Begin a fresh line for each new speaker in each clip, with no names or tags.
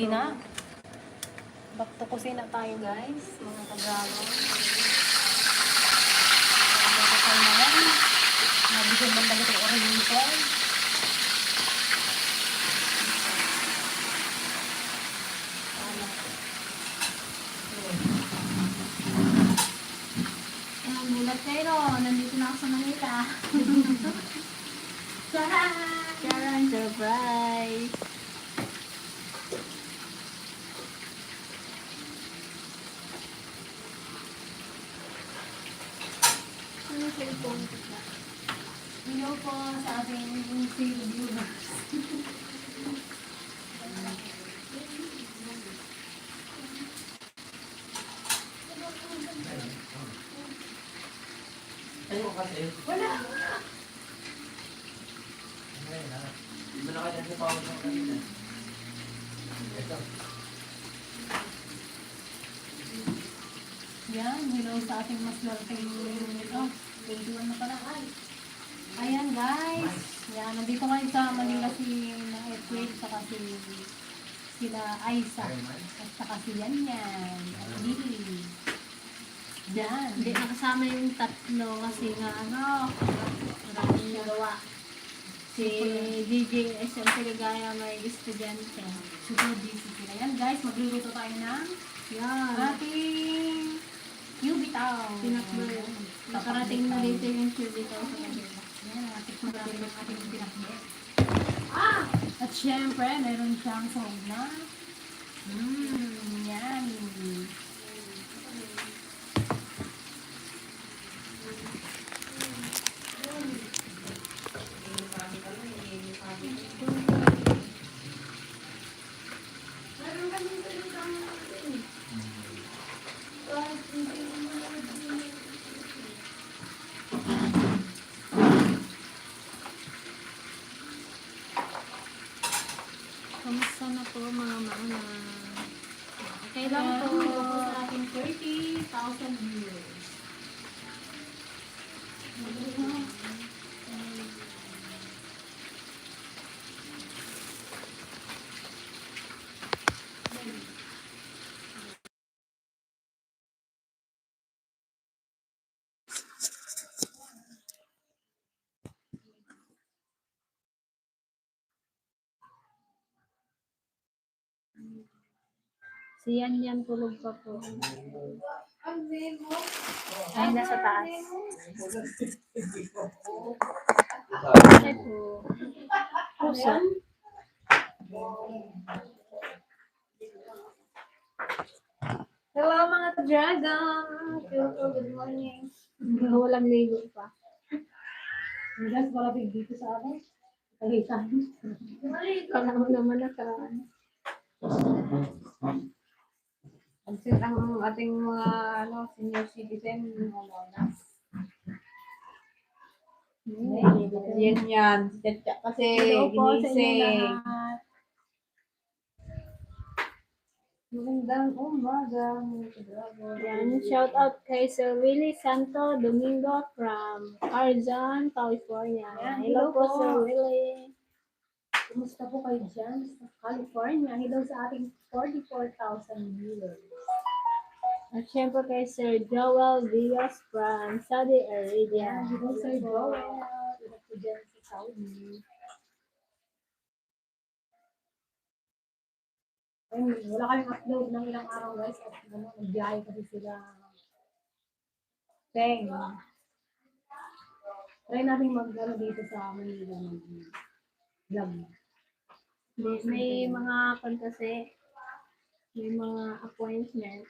Na. Back to kusina tayo guys, mga kagalo. Magkakasal naman. Nabigyan man talaga yung oriental.
Gulat kayo, nandito na ako sa Manila. Charan, surprise! Ano yung cellphone ko na?
Hello po sa ating zero viewers.
Wala. Di ba nakadyan sa pawag ng kanina? Ito.
Yan, hello sa ating maswerteng ito. 21 na pala. Ayan guys. Yan, nandito ngayon sa Manila si na Edwin, saka sila Aisa. At saka si Yan. At Lily. Yan.
Hindi nakasama yung tatlo kasi nga maraming gawa. Si DJ SM Ligaya may estudyante.
Super busy sila. Yan guys, magluluto tayo ng
Yan.
ating Ubitaw.
Pinakbay. Nakarating na dito yung dito sa kanila.
Yan, natikman natin ang ating pinakbay. At syempre, meron siyang sahog na. Yan.
Kamusta na po mga mana? Okay lang
Yan,
po.
ito po sa ating 30,000 viewers.
Si Yan tulog pa po. Ay, nasa taas. Ay po. Puso.
Hello mga ka-dragon! Good morning.
Walang ligo pa.
Guys, malapit dito sa akin. Kalitan.
Kala mo naman
Pansin ang ating mga senior citizen. Yan. Kasi
Hello po sa inyo
ginising.
lahat.
Magandang umaga mga ka-dragon.
Yan, shout out kay Sir Willie Santo Domingo from Arzon, California.
Yan,
Hello po
hello po.
Sir Willie.
Kumusta po kayo dyan sa California? Hello sa ating 44,000 viewers.
At syempre kay Sir Joel Diaz from Saudi Arabia.
Yan, hello Sir Joel. Ingat po dyan sa Saudi. Ayun, wala kayong upload ng ilang araw guys. At nagbiyahe kasi sila. Teng. Try natin dito sa Manila ng vlog.
May mga kasi, may mga appointment.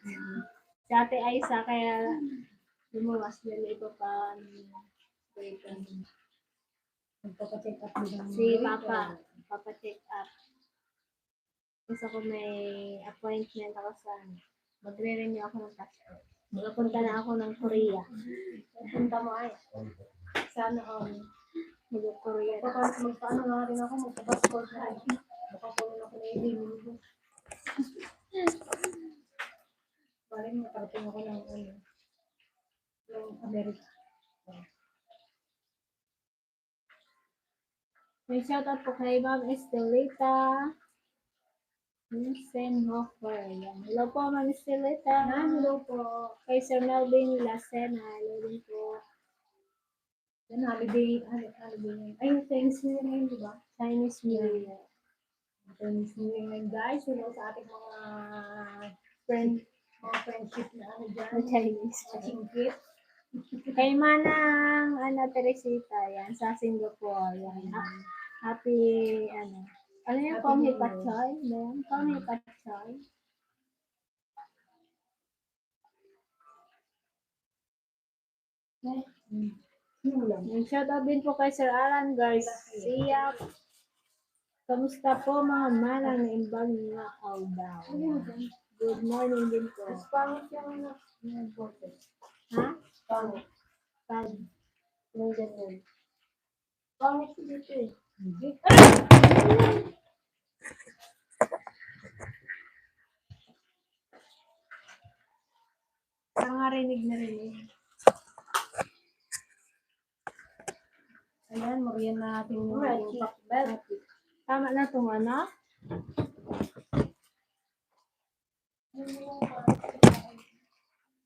Si Ate Aisa kaya lumuwas din ito pa
Magpapacheck up din ang
si Papa check up. Gusto ko may appointment ako sa magre-renew ako ng passport. Magpunta na ako ng Korea.
punta mo ay. Sana
Mag-Korea na.
magpaano nga rin ako, magpa-passport na ay. Baka po ako na i-renew. Parang nakarating ako ng Amerika.
May shoutout po kay Ma'am Estelita Vincent Hoffer. Yan. Hello po, Ma'am Estelita. Hello po. Kay Sir Melvin Lacena. Hello din po.
Yan, holiday. Ay, Chinese New Year ngayon, di ba?
Chinese New Year.
Chinese New Year ngayon, guys. Hello sa ating mga friendship na ano dyan.
Na Chinese.
Singkit.
Kay Manang Ana Teresita. Yan. Sa Singapore. Yan. Happy, ano. Ano yung
Happy
Kong
New
Hee Patchoy? Yan. Kong Hee Patchoy. Yung shoutout din po kay Sir Alan Garcia. Kamusta po mga manang na imbang mga daw? Good morning din po.
Pangit yung boses.
Ha?
Pangit.
Pag
Yung ganyan. Pangit dito eh. Hindi.
pangarinig na rin.
Ayan, mariyan natin yung
Right. Tama na itong ano?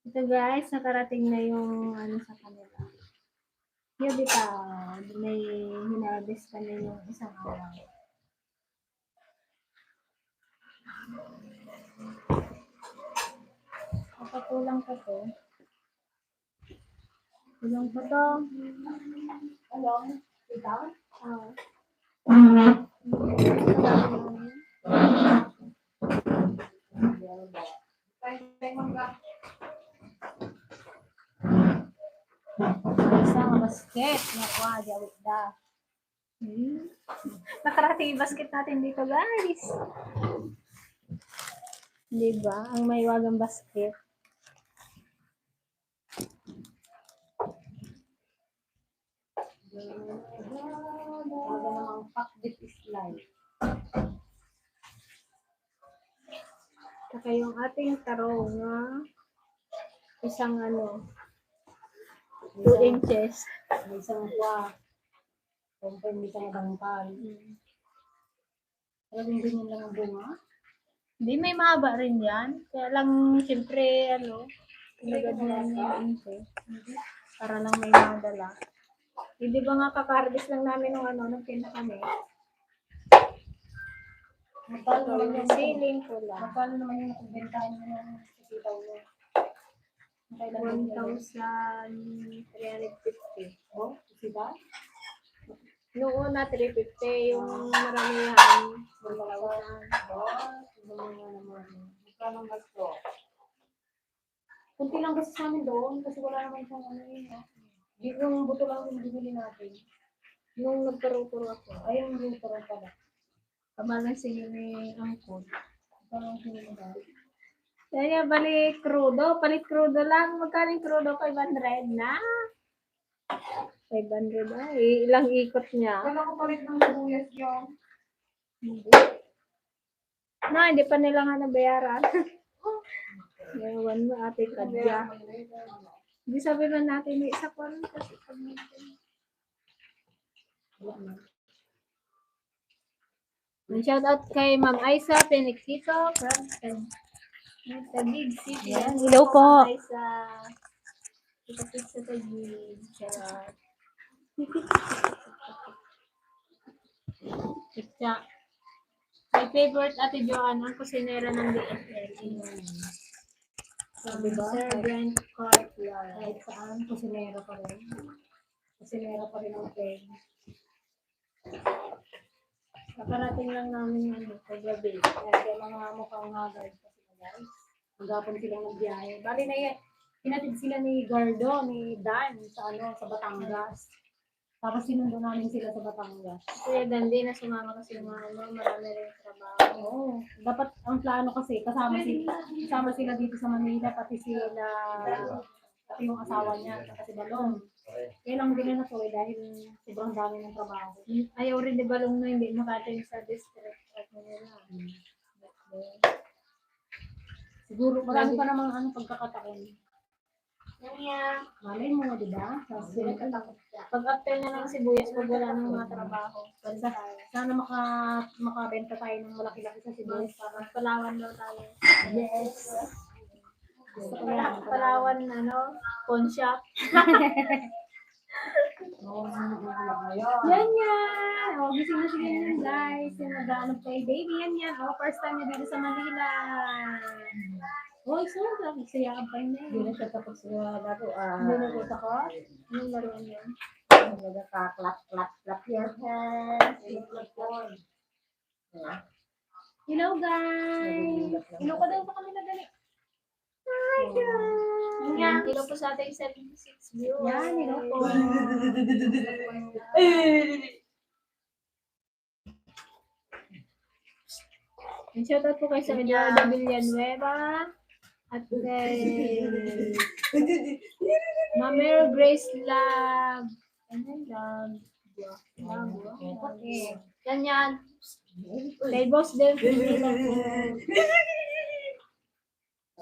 Ito guys, nakarating na yung ano sa kanila. Yung bita, may hinarvest kami yung isang araw. Kapatulang ko to. Kulang pa to.
Along, ikaw?
Isang basket. Nakuha, jawit da. Nakarating yung basket natin dito guys. Diba? Ang may wagang basket.
Talaga namang pack this is life.
Saka yung ating tarong na isang ano, 2 inches.
May isang kwa. Kumpay, may isang bangkal. Talagang ganyan lang ang bunga.
Hindi, may mahaba rin yan. Kaya lang, siyempre, ano, pinagad na yung inches. Para lang may madala. Hindi ba nga kakarbis lang namin nung ano, nung pinta kami?
Magkano naman yung
Ceiling ko lang.
Magkano naman yung nakumbentahan mo ng sitaw mo? Kailan
1,350.
Oh, sitaw?
Noong una, 350. Yung maramihan, 1,000.
Magkano ang gasto? Kunti lang kasi sa amin doon kasi wala naman siyang ano yun. Yung buto lang yung bibili natin.
Nung nagparo-puro ako.
Ay, yung router pala.
Kamalan siya ni Angkod.
Magkano ang sinunod?
Kaya balik crudo, palit crudo lang. Magkano yung crudo? 500 na. 500 na. Ilang ikot niya.
Kailan ko palit ng sibuyas yung
No, hindi pa nila nga nabayaran. Ewan mo, ate Kadya. Hindi sabi na natin, may isa pa rin kasi pag shout out kay Ma'am Aisa Penixito from the big city.
Yan,
Hello po. Ma'am Aisa. Kita sa Taguig. Charot. Kitsa. My favorite Ate Joanna, ang kusinera ng DFL.
Diba?
Sir Brent Cartlar.
kahit saan, kusinera pa rin. Kusinera pa rin ang peg.
Nakarating lang namin ano, kagabi.
Kaya mga mukhang hagard pa sila guys. Hanggapan silang nagbiyahe. Bali na yan, pinatid sila ni Gardo, ni Dan sa sa Batangas. Tapos sinundo namin sila sa Batangas.
Kaya dandi na sumama kasi yung mga ano, marami rin trabaho.
Oo. Dapat ang plano kasi kasama sila dito sa Manila, pati yung asawa niya, pati si Balong. Kaya lang din na to dahil sobrang dami ng trabaho.
Ayaw rin ni Balong na hindi makating sa district at Manila.
Siguro marami pa namang pagkakataon.
Kanya,
Malay mo, di ba?
sila katakot siya. Pag-after na ng sibuyas, pag wala ng mga trabaho.
Sana makabenta tayo ng malaki-laki sa sibuyas.
Mas Palawan daw tayo.
Yes. Gusto ko yan.
Palawan, pawn shop.
Yan yan. O, gising na si ganyan, guys. Yung nag-aanap kay baby. Yan yan. O, first time niya dito sa Manila. Hoy, so, nagsayaan pa yun eh.
Hindi na siya tapos sa laro.
Hindi na po takot.
Anong laruan yun?
Clap your hands.
Hello, guys. Hello ka daw pa kami na dali. Hi, guys.
Yan, hello po sa ating 76 viewers.
Yan, hello po.
Shoutout po kay sa Eduardo Villanueva at kay Mamer Grace Love. Ano Love? Yan yan. Kay Boss Del Filipino po.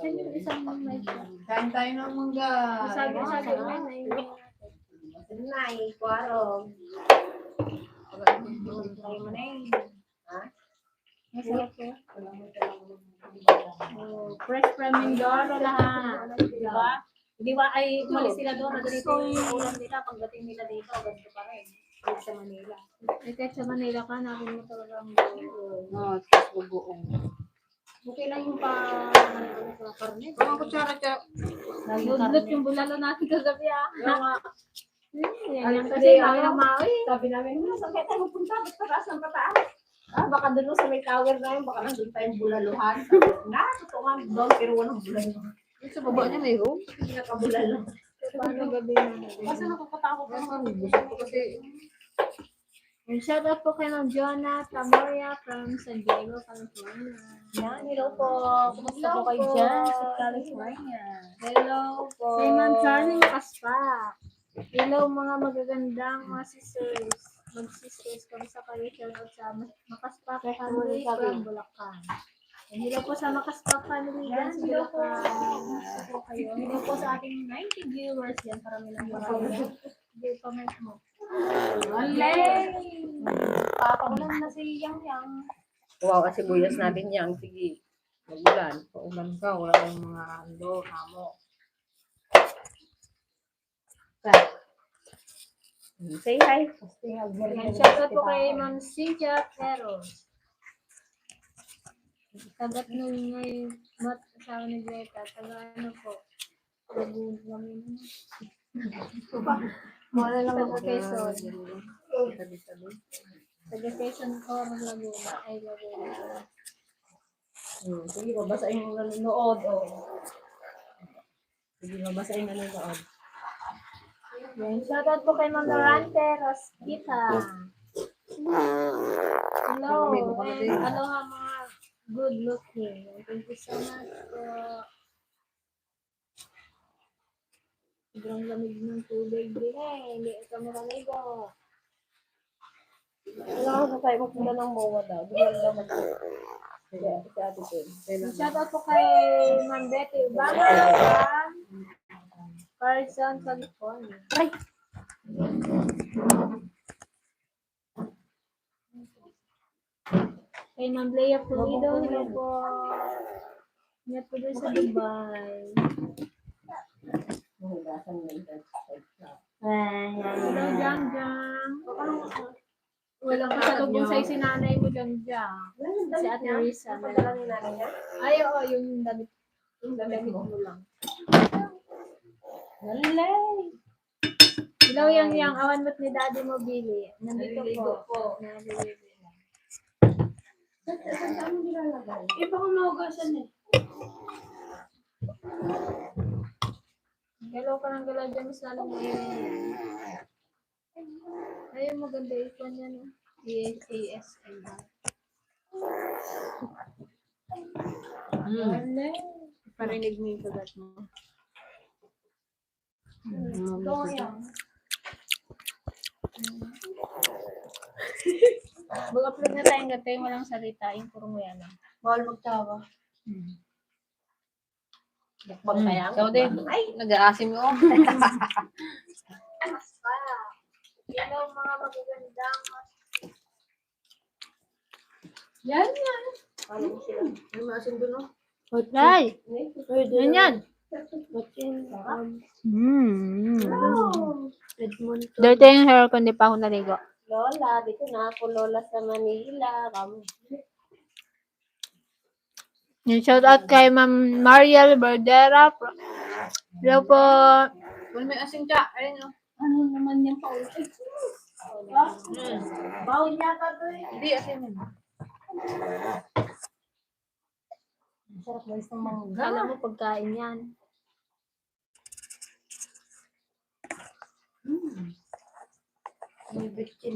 Saan yung isang mic?
Kain tayo ng mangga.
Sabi na
Nay, kwaro.
Try mo na yun.
Ha?
Masarap po. Oh, fresh from Mindoro lahat. Diba?
Di ba ay umalis sila doon, ganito yung ulam nila, pagdating nila dito, ganito pa rin. Dito sa Manila.
Eh, kahit sa Manila ka, nakin mo talaga ang
No, tapos bubuong.
Okay lang yung karne.
Ang kutsara siya.
Nudlot yung bulalo natin kagabi ah. Yan yan
Kasi
kasi kami ng maui.
Sabi namin, saan kayo tayo magpunta? Ba't pataas ng pataas? Baka doon sa may tower na yun, baka nandun tayong bulaluhan. Totoo nga doon, pero walang bulaluhan.
Sa baba niya may room.
Hindi nakabulalo.
Paano gabi na?
Kasi nakakatakot ka naman.
Gusto ko kasi,
And shout out po kay Ma'am Jonah Tamoria from San Diego, California.
Yan, hello po. Kumusta po kayo dyan sa California?
Hello po. Kay Ma'am Charlie Makaspak. Hello mga magagandang mga sisters. Mag-sisters kami sa kayo. Shout out sa Makaspak family from Bulacan. And hello po sa Makaspak family dyan sa
Hello po.
Bulacan.
Hello po sa ating 90 viewers yan. Parami lang mga
Hindi comment mo.
Alay! Papaulan na si Yang Yang.
wow, kasi buyas natin yan. Sige, magulan. Paulan ka, wala kang mga hamo. Say hi.
And shout out po kay Ma'am Cynthia Peros. Tagat nun ngay mat asawa ni Greta. Taga ano po. Laguna kami. Mula lang ako Quezon. Taga Quezon or Laguna. Ay, Laguna.
Sige, babasahin yung nanonood. Sige, babasahin yung nanonood.
Yan. Shoutout po kay Ma'am Lorante Rosquita. Hello. And aloha mga good looking. Thank you so much po. Sobrang lamig ng tubig din eh. Hindi kami naligo.
Kailangan na tayo magpunta ng MOA daw. Di ba naman ito? Kaya, si Ate Pen.
Shoutout po kay Ma'am Betty Ubaga from Carson, California. Kay Ma'am Leia Pulido, hello po. Ingat po doon sa Dubai.
Mahugasan mo yung
Hello, Jang Jang. Walang kasalubong sa'yo si nanay mo, Jang Jang. Si Ate Risa.
Napadala ni nanay niya?
Ay, oo, yung damit.
Yung damit mo.
lang.
Alay!
Hello, Yang, awan mo't ni daddy mo, Billy. Nandito po. Naliligo.
Saan mo nilalagay?
Iba ko mahugasan eh.
Galaw ka ng galaw dyan, mas lalong ngayon. Ayun, maganda ikon yan.
ASA.
Alay. Parinig mo yung kagat mo.
Ito yan.
Mag-upload na tayong gatay, walang salita. Yung puro mo yan.
Bawal magtawa.
Bukbang kaya.
Ikaw din.
Ay,
Nag-aasim mo.
Hello mga magagandang.
Yan yan.
alam mo sila. May maasin doon, no?
Ay!
Ay,
Yan yan.
Edmonton.
Dirty yung hair ko, hindi pa ako naligo.
Lola, dito na ako, Lola, sa Manila.
Yung shout out kay Ma'am Mariel Berdera. Hello po.
Wala may asin ka. Ayun o.
Ano naman yung paulit? Bawal yata to eh.
Hindi, asin yun.
Sarap guys ng mangga.
Kala mo pagkain yan.
May bitchin.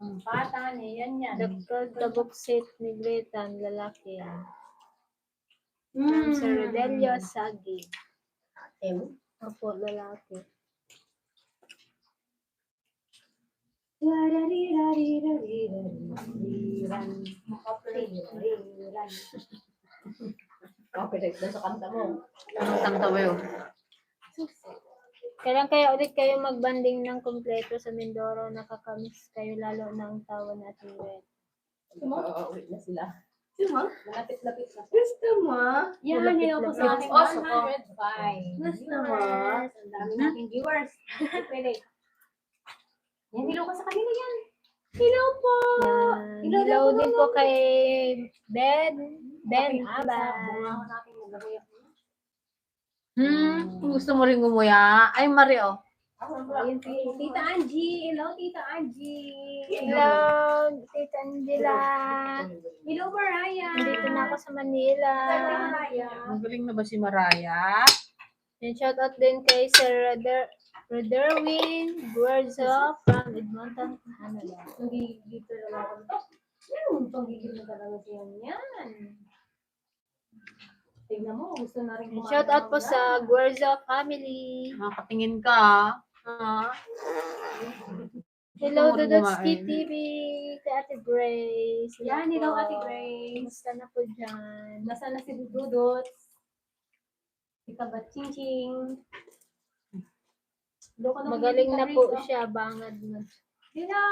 Ang bata niya, yan.
Dr. Tabuksit ni Gretan, lalaki. From Sir Rodelio Sagi. Opo, lalaki.
Copyright na sa kanta mo.
Anong kanta ba yun?
Kailan kaya ulit kayo magbanding ng kompleto sa Mindoro? Nakakamiss kayo lalo na ang tawa natin Red.
Uwi na sila. Malapit-lapit na. Gusto mo? Yan, yun ako sa aking
Gusto ko.
105. Gusto mo? Ang dami nating viewers. Pwede. Yan, hello ka sa kanila yan. Hello po!
Yan. Hello din po kay Ben Abad.
Gusto mo rin gumuya? Ay, Mario.
Ayun, Tita Angie. Hello, Tita Angie.
Hello, Tita Angela.
Hello, Mariah.
Nandito na ako sa Manila.
Magaling na ba si Maraya?
And shout out din kay Sir Roderwin Guerzo from Edmonton, Canada.
Hindi dito na ako. Yan, panggigil na talaga siya yan. Tingnan mo, gusto na rin
And shout out po sa Guerzo family.
Makakatingin ka. Ha?
Hello,
Gusto mo rin
Dudotski
kumain.
TV, kay Ate Grace.
Yan, hello,
po.
Ate Grace.
Kumusta na po dyan?
Nasaan na si Dudut? Si Kabatching-ching.
Magaling na po siya, bangad na.
Hello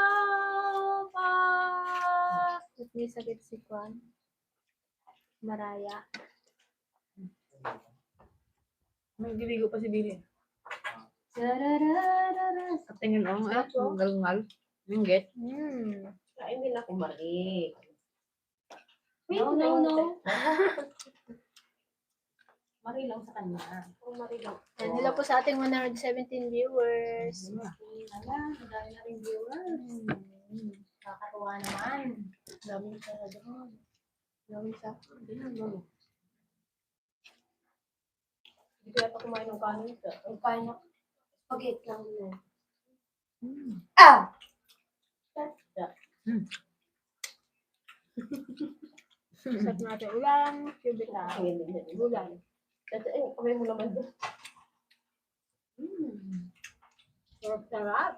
pa!
At may sakit si Kwan. Maraya.
May giligo pa si Billy.
Sarararara.
Katingin o. Ang galungal. Minggit.
Kain din ako, Marie.
No,
no. Marie lang sa kanya. Marie lang.
And hello po sa ating 117 viewers.
Ala, madami na rin viewers. Kakatuwa naman. Dami sa doon. Dami sa Hindi kaya pa kumain ng kanin. Ang kain na. Spaghetti lang yun. Ah!
Sarap natin ulam, cubita.
Gulay. Kamay mo naman doon. Sarap-sarap.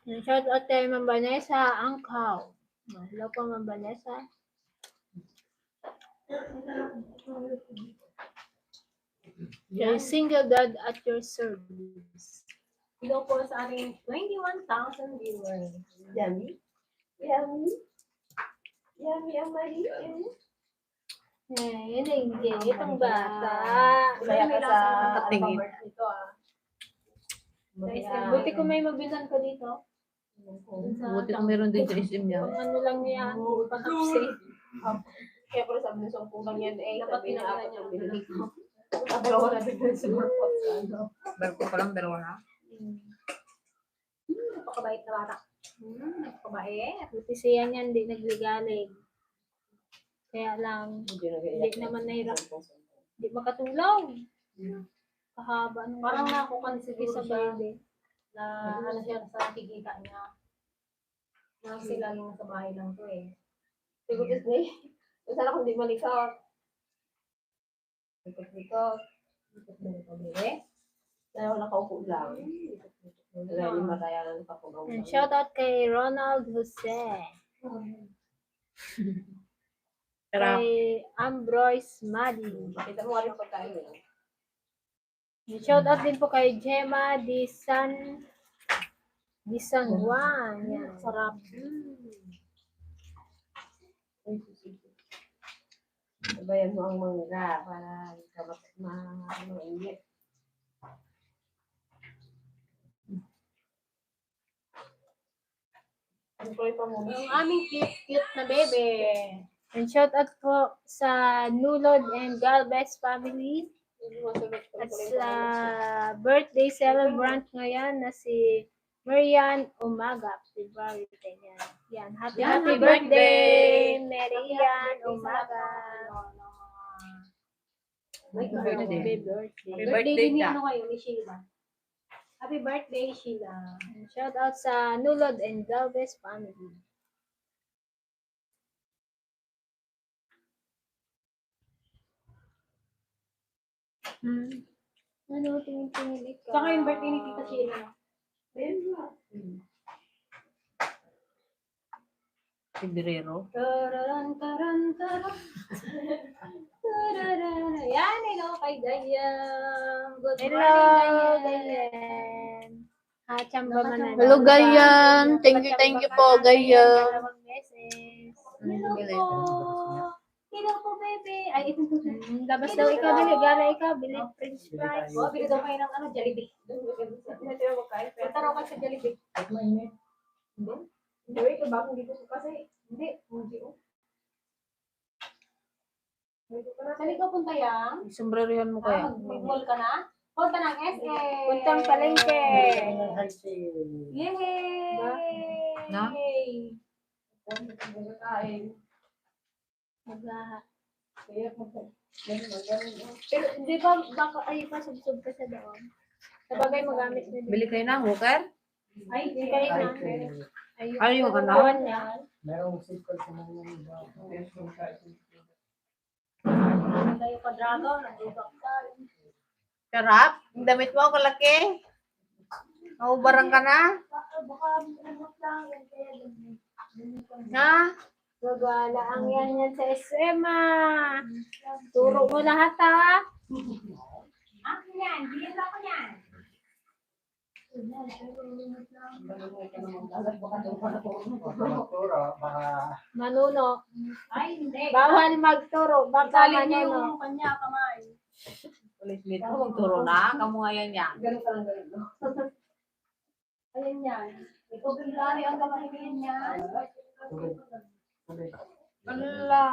And shout out kay Ma'am Vanessa Angkaw. Hello po, Ma'am Vanessa. You're single dad at your service.
Hello po sa ating 21,000 viewers. Yummy? Yummy? Yummy ang Marie?
Eh, yun ay hindi. Itong bata.
Kaya ka sa
Katingin.
alphabet nito ah.
Guys, buti ko may mabilan ko dito.
Buti kung meron din sa SM niya.
Pang ano lang yan. Pakapsi.
Kaya pala sabi ng 10 lang yan eh.
Dapat
Sabi na
pinakita
apat
niya.
ang binili ko. Dalawa na din sa workpot sa ano.
Pero ko pa lang, pero wala.
Napakabait na bata. Napakabait.
Buti siya niyan, hindi nagligalig. Kaya lang, hindi naman nahirap. Hindi makatulaw. Kahaba nung
Parang nakukan
sige
siguro
sa
siya
baby.
na ano siya sa nakikita niya. Na sila lang sa bahay lang to eh. Siguro Disney. Kung sana kung di malikot. Likot-likot. Likot-likot. Tayo nakaupo lang. Kaya yung matayanan pa po.
And shout out kay Ronald Jose. Kay Ambroise Madi.
Kita mo nga rin pagkain nila.
And shout out din po kay Gemma Di San Juan. Yan, sarap.
Sabayan mo ang mangga para mainit. Ang
aming cute na bebe. And shout out po sa Nulod and Galvez family. At sa birthday celebrant ngayon na si Marian Umaga. February 10 yan. Yan. Happy birthday, Marian Umaga. Happy birthday din ano kayo ni Sheila. Happy birthday, Sheila. And shout out sa Nulod and Galvez family. Ano, tingin-tingin ikaw.
Saka yung birthday ni Tita Sheila.
Febrero.
Tararan, taran, taran. Tararan. Yan, hello kay Gayam. Good morning, Gayam. Chamba man.
Hello, Gayam. Thank you po, Gayam.
Dalawang beses. Hello po. Hello po, bebe. Ay, ito. Labas daw ikaw, dali. Gara ikaw, bili french fries.
Oh, bili daw kayo ng ano, Jollibee. Punta raw kayo sa Jollibee.
Hindi, ito bagong dito ko kasi. Hindi.
Saan ikaw punta yang?
Sombrerihan mo kaya.
Mag-mall ka na? Punta ng SM.
Puntang palengke.
Yay!
Na?
Maglaha.
Pero di ba, baka ay pasubsob ka sa doon?
Sabagay, magamit na din.
Bili kayo ng hooker?
Ay,
Hindi kayo na.
Ay, yung ano?
Gawan niya.
Maganda yung kwadrado, nandito ka.
Sarap? Ang damit mo, kalaki? Naubarang ka na?
Baka lumot lang.
Ha?
Magwala ang yan sa SM. Turo mo lahat ha.
Ako yan, bilis ako yan.
Manuno.
Ay, hindi.
Bawal magturo. Baka
Salit niya
manuno.
yung kanya kamay.
Ulit-ulit mo, magturo na. Kamu ngayon yan.
Ganun ka lang ganun, no?
Ayan yan. Ikaw bilari ang kamay niya.
Ala.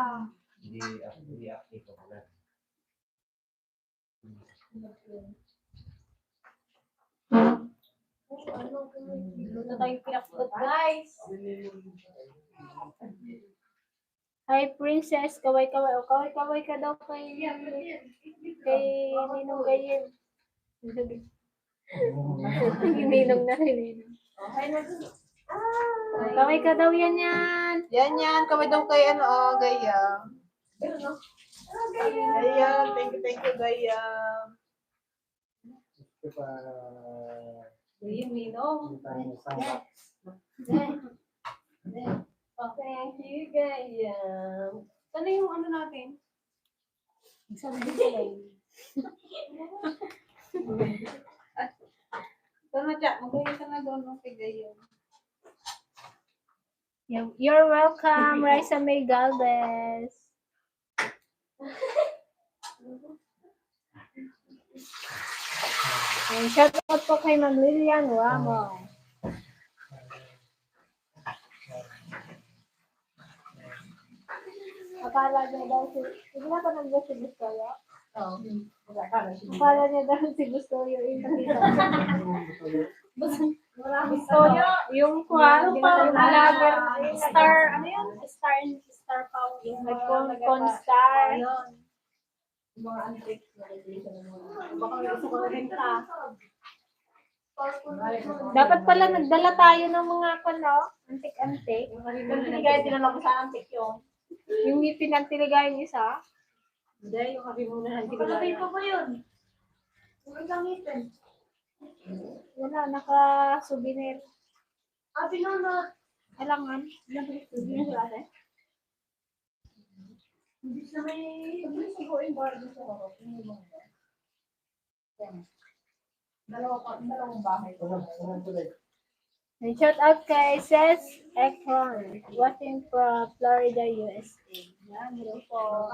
Luto tayong pinakbot, guys.
Hi, Princess. Kaway-kaway. O, kaway-kaway ka daw kay Ninong Gayem. Ninong na rin. Kaway ka daw yan.
Yan. Kami daw kay Gaya.
Ganun, no?
Gaya. Thank you, Gaya.
Yun, Ninong.
Thank you, Gayam.
Ano yung ano natin?
Sabi ko sila.
Ito na, Jack. Magayon ka na doon ng tigayon.
You're welcome, Raisa May Galvez. And shout out po kay Ma'am Lilian Ramos. Akala niya daw hindi na pa nag si Bustoyo?
Oo.
Akala niya daw si Bustoyo yung nakita ko.
Bustoyo.
Yung kwan, yung vlogger,
Star, ano yun? Star Power.
yung nag-con star.
Ayun.
Mga antiques na nag-iisa ng mga.
Baka may gusto ko rin ka.
Dapat pala nagdala tayo ng mga no? Antik-antik.
Kaya tinanong ko sa antik yung.
Yung pinagtiligayan isa.
Hindi, yung kami muna. Hindi ko
Ano
na.
pa ba yun? Huwag gamitin.
Wala, naka-souvenir.
Pinunod.
Kailangan.
Hindi sa ate. Hindi sa may, hindi sa going bar dito ako. Dalawang bahay.
And shout out kay Seth Ekron, watching from Florida, USA.
Yan, hello po.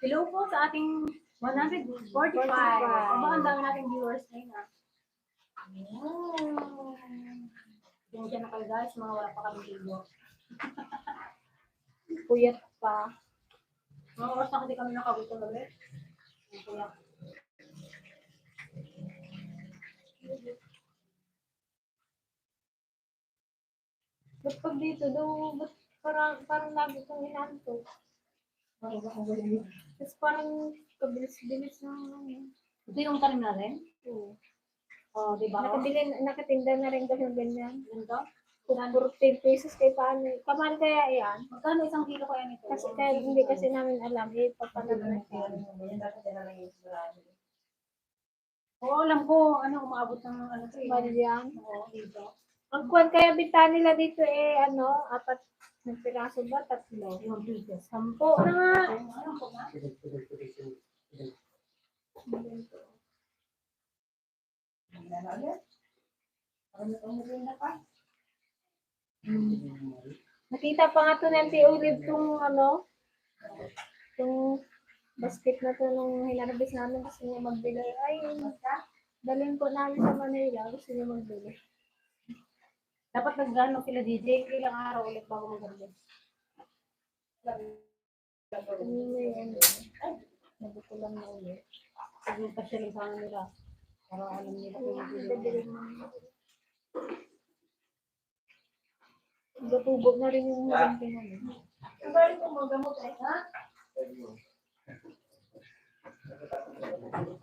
Hello po sa ating 145. Aba, ang dami nating viewers ngayon ah. Diyan na kayo guys, mga wala pa kami video.
Puyat pa.
Mga oras na kasi kami nakagutom ulit. Kaya,
Ba't pag dito daw, ba't parang lagi kong inantok? Tapos parang kabilis-bilis ng ano.
ito yung tanim natin.
Oo.
Oh, di ba?
Nakatinda na rin kasi ng ganyan.
Ganito.
Kung 14 pesos kay paano. Kamahal kaya yan?
Magkano isang kilo kaya nito?
Kasi kaya hindi kasi namin alam. Papanag na siya.
Oo, alam ko, ano, umaabot ng ano to eh.
Mahal yan.
Oo, dito.
Ang kuwan kaya bita nila dito ano, 4 na piraso ba? 3.
Yung bigas.
10 na nga.
Ano po ba?
Nakita pa nga to ng Olive tong ano, tong basket na to nung hinarbis namin gusto niya magbili. Ay, dalhin ko namin sa Manila, gusto niya magbili.
Dapat nagano sila DJ, ilang araw ulit bago mag-harvest.
Nabuto lang na ulit.
Pag magpasya lang sa nila. Para alam nila kung mag-harvest.
Gatubog na rin yung maraming namin.
Ang balik ko magamot eh, ha?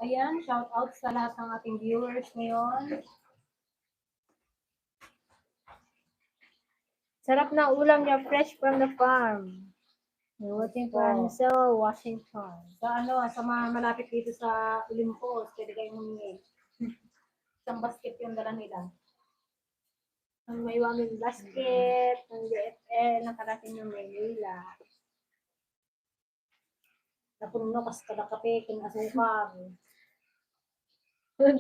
Ayan, shout out sa lahat ng ating viewers ngayon.
Sarap na ulam niya, fresh from the farm. We're waiting for Ansel, Washington.
Sa ano, sa mga malapit dito sa Olympus, pwede kayong humingi. Isang basket yung dala nila.
Ang may waming basket, ng DFL, nakarating ng Manila.
Napuno kas kada kape, king asukar.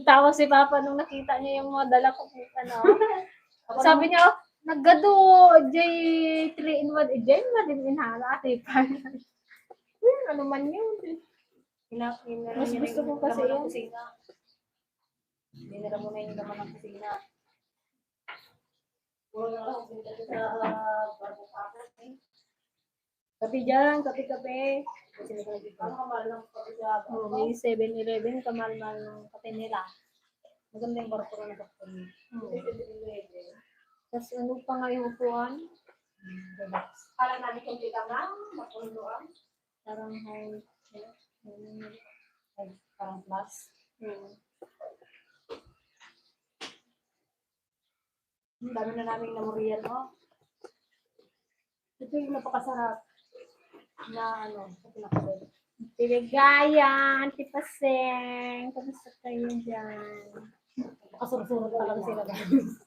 Tawa si Papa nung nakita niya yung mga dala ko. Ano, sabi niya, oh, naggado, J3 in 1, J din inhala, ate pa. Ano man yun? Mas gusto ko kasi yun.
Dinala mo na yung laman ng kusina. Puro na lang, dito sa barbukatas eh.
Kape dyan, kape-kape.
Ano ka mahal ng kape sa
Oh, may 7-Eleven, kamal-mal ng kape nila.
maganda yung barko na nagkakapon.
Tapos ano pa nga yung upuan?
Alam namin kung kita na, mapunuan.
Parang high.
Parang plus. Ang dami na namin namurian, no? Ito yung napakasarap na ano, sa pinakalit.
Tiligaya, Antipaseng, kamusta kayo dyan?
Kasursurot talaga sila guys.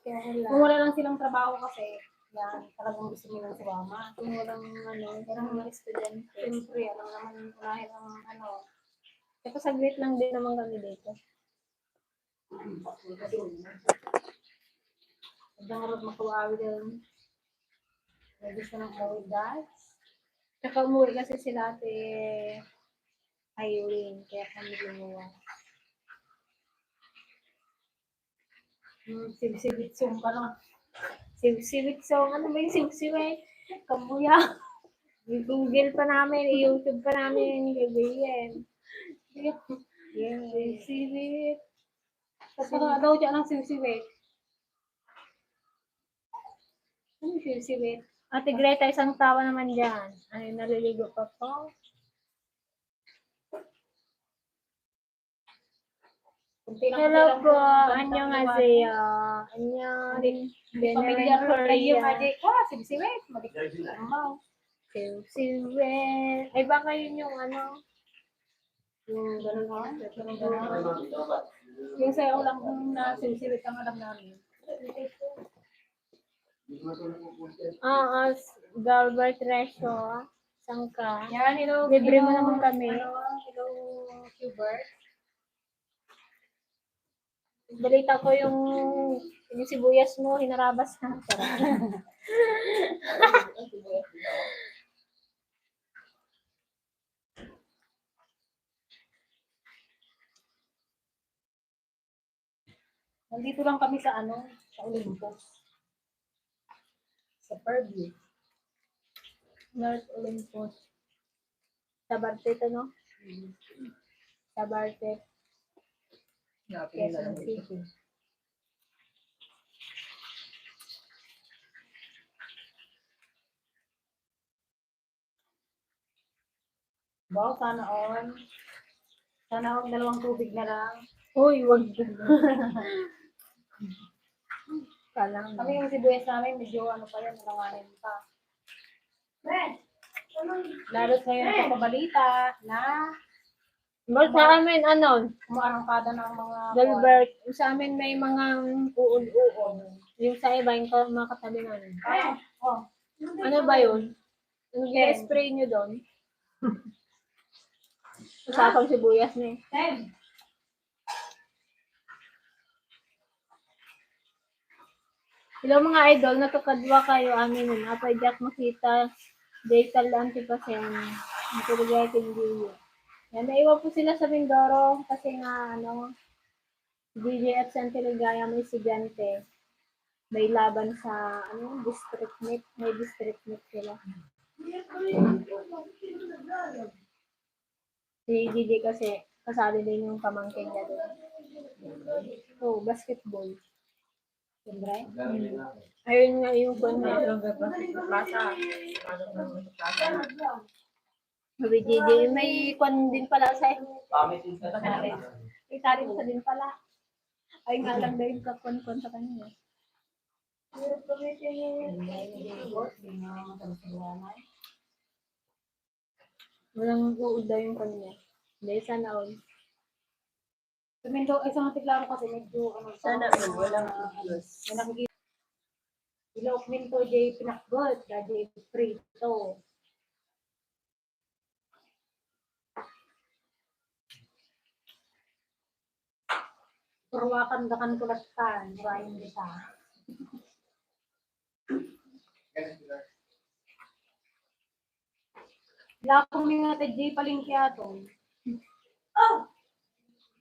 Kaya
Kung wala lang silang trabaho kasi, yan, talagang gusto nilang sumama.
kung walang ano, parang mga estudyante.
Siyempre, ano naman unahin ang ano.
Kasi saglit lang din naman kami dito.
Hanggang harap makawawi din. May gusto ng awid guys.
Tsaka umuwi kasi sila ate Irene, kaya kami lumuwas.
Sibit sum ka lang.
Sibsibit song, ano ba yung sibsibit? Kamuya. I-google pa namin, i-YouTube pa namin yung gagawin. Sibsibit.
Tapos ano daw dyan ang sibit.
Ano yung sibsibit? Ate Greta, isang tawa naman dyan. Ay, naliligo pa po. Hello po, annyeonghaseyo. Annyeong.
Pamilyar kayo,
Korea.
Magic. Wah, sibit. Malikit. Amaw.
Sibsibit. Ay, baka yun yung ano,
Yung gano'n o. Yung gano'n. Yung sayaw lang kung nasisiwit ang alam namin.
Galbert Resho. Sangka.
Yan, hello.
Libre mo
hello,
naman kami.
Hello, Hubert.
Balita ko yung sibuyas mo, hinarabas na.
Nandito lang kami sa sa Olympus. Sa Fairview.
North Olympus. Sabarte to, no? Sabarte. Quezon City.
Wow, sana all. Sana all, dalawang tubig na lang.
Uy, wag. Kalang.
Kami yung sibuyas namin, medyo pa yan, nalanganin pa. Lalo sa ngayon nagpapabalita na
Well, sa amin,
umaarangkada ng mga
Galbert, sa amin may mga uod-uod. Yung sa iba, yung mga katabi namin.
Oh,
Ano ba yun? Ano spray nyo doon? Usapang sibuyas na eh.
Ten.
Hello mga idol, nakakadwa kayo amin nun. Apay Jack makita, Daytal Antipasen, Matulagay Kindiyo. Yan, naiwan po sila sa Mindoro kasi nga, DJ at Santiligaya may estudyante. May laban sa, district meet. May district meet sila. Si DJ kasi, kasali din yung pamangkin niya doon. Oh, basketball.
Siyempre.
Ayun nga yung kanya. Sabi DJ, may kwan din pala sa may tarin sa din pala. Ay nga lang daw yung kakon-kon sa kanya. Walang uod daw yung kanya. Dahil sana all.
Tumindo, isang tiklaro kasi medyo
Sana all, walang
may nakikita. Ilok minto J pinakbot, J Prito. Purwakan dakan kulatan, rayon kita. Lakong mga J palingkiato. Oh!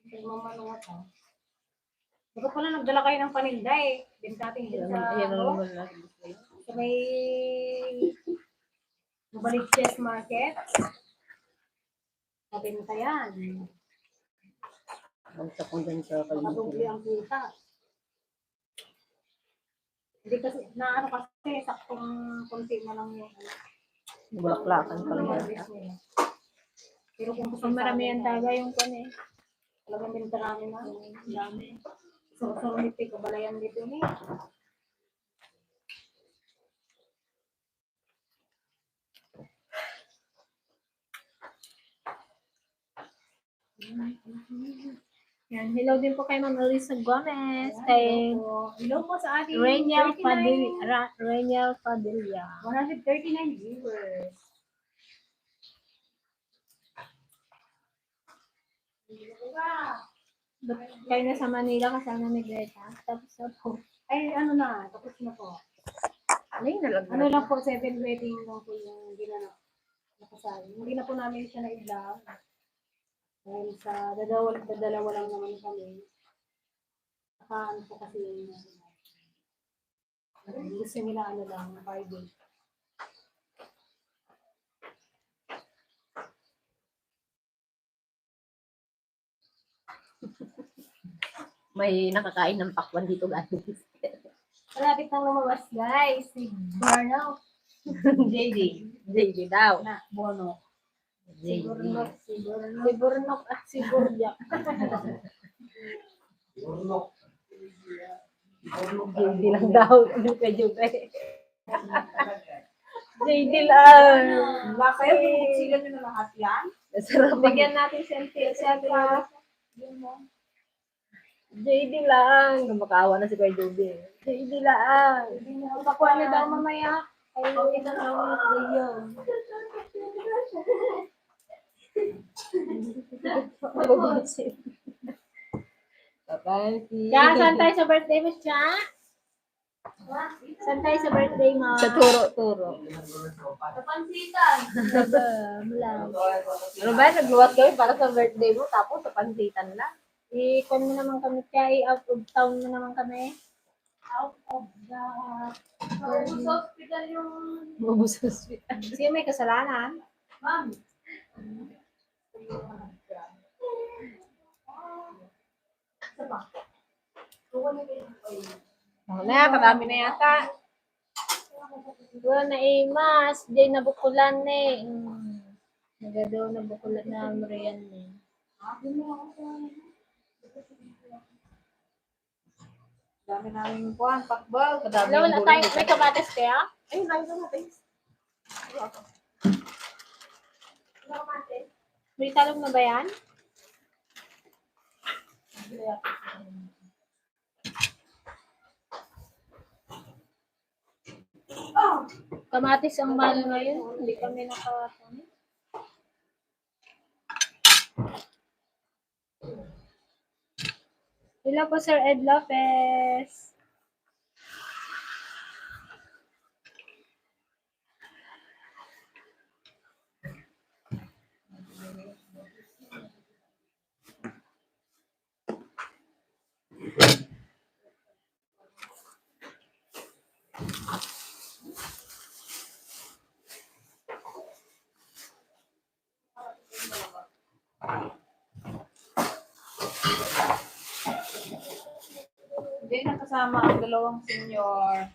Nagmamanungat ha. Bakit pala nagdala kayo ng paninda eh. Bintating din sa sa may Mabalik Chess Market. Mabinta yan. Makadubli ang kita. Hindi kasi, kasi, saktong konti na lang yung
Bulaklakan pa lang.
harvest nila. Pero kung gusto
Kung maramihan talaga yung kwan eh.
talagang binta namin na. Dami. Soromiti, kabalayan dito ni.
Yan, hello din po kay Ma'am Elisa Gomez, kay
Hello po sa ating
Rainiel
39
Padilla.
139 viewers.
Ba't kayo na sa Manila kasama ni Greta? Tapos na po.
Ay, ano na, tapos na po. Ano lang po, 7 wedding lang po yung ginano. Nakasali. Hindi na po namin siya na-vlog. Dahil sa dadalawa lang naman kami. Saka ano po kasi yung gusto nila ano lang, Bible.
May nakakain ng pakwan dito guys.
Malapit nang lumabas guys, si Burnout.
JD daw.
Na, Bono.
JD.
Si Burnok at si Burjak.
JD lang daw. Jupe. JD lang.
Wala kayo, sila nyo na lahat yan.
Sarap.
Bigyan natin si Ate Rose. JD lang.
Kumakawa na si Kuya Joby.
JD lang. Pakuha niyo daw mamaya. Ay, ito daw yung video. Magugusin.
Papansin.
Kaya, saan tayo sa birthday mo siya? Saan tayo sa birthday mo?
Sa turo-turo.
Mula.
Ano ba? Nagluwas kami para sa birthday mo, tapos sa pansitan lang.
I-con mo naman kami kaya i-out of town mo naman kami. Out of the hospital yung...
Mabusos.
Sino may kasalanan? Ma'am.
Na, karami na yata.
Wala na mas. Diyan nabukulan eh. Nagado nabukulan na Marian eh.
Dami namin buwan, pakbal. Kadami
Wala,
yung
wala
bulan.
tayo. May kamates kaya?
Ay, dami natin.
May talong na ba yan? Kamatis ang mahal ngayon. Hindi kami nakatani. Hello po, Sir Ed Lopez.
Hindi na kasama ang dalawang senior.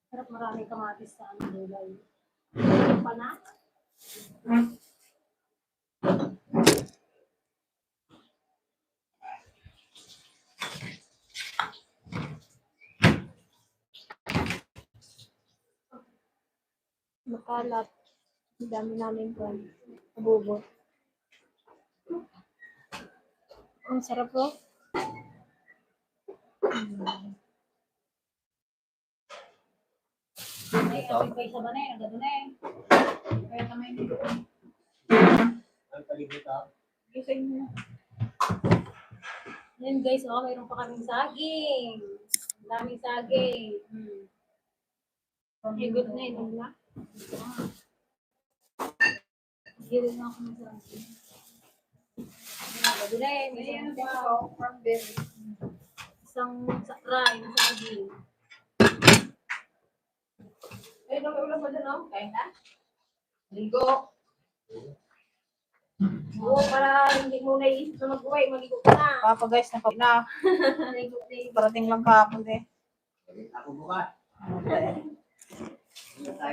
Sarap marami kamatis sa ano gulay.
Pa na? Makalat. Ang dami namin po. Nabubot. Ang sarap po.
Ay, abig pa isa ba na eh? Nagado na eh. Kaya kamay nito.
Gising mo.
Yan guys, oh, mayroon pa kaming saging. Ang daming saging.
Higot na yun na.
Gilid na ako ng saging. Nagado na eh. May
Ayan
isang
po, from Berry.
isang sakray na saging.
Eh, nung ulam pa dyan, oh. Kain na.
Ligo.
Oo, para hindi mo naisip na mag-uwi, maligo ka na.
Papa guys, na.
Maligo.
Parating lang kahapon eh.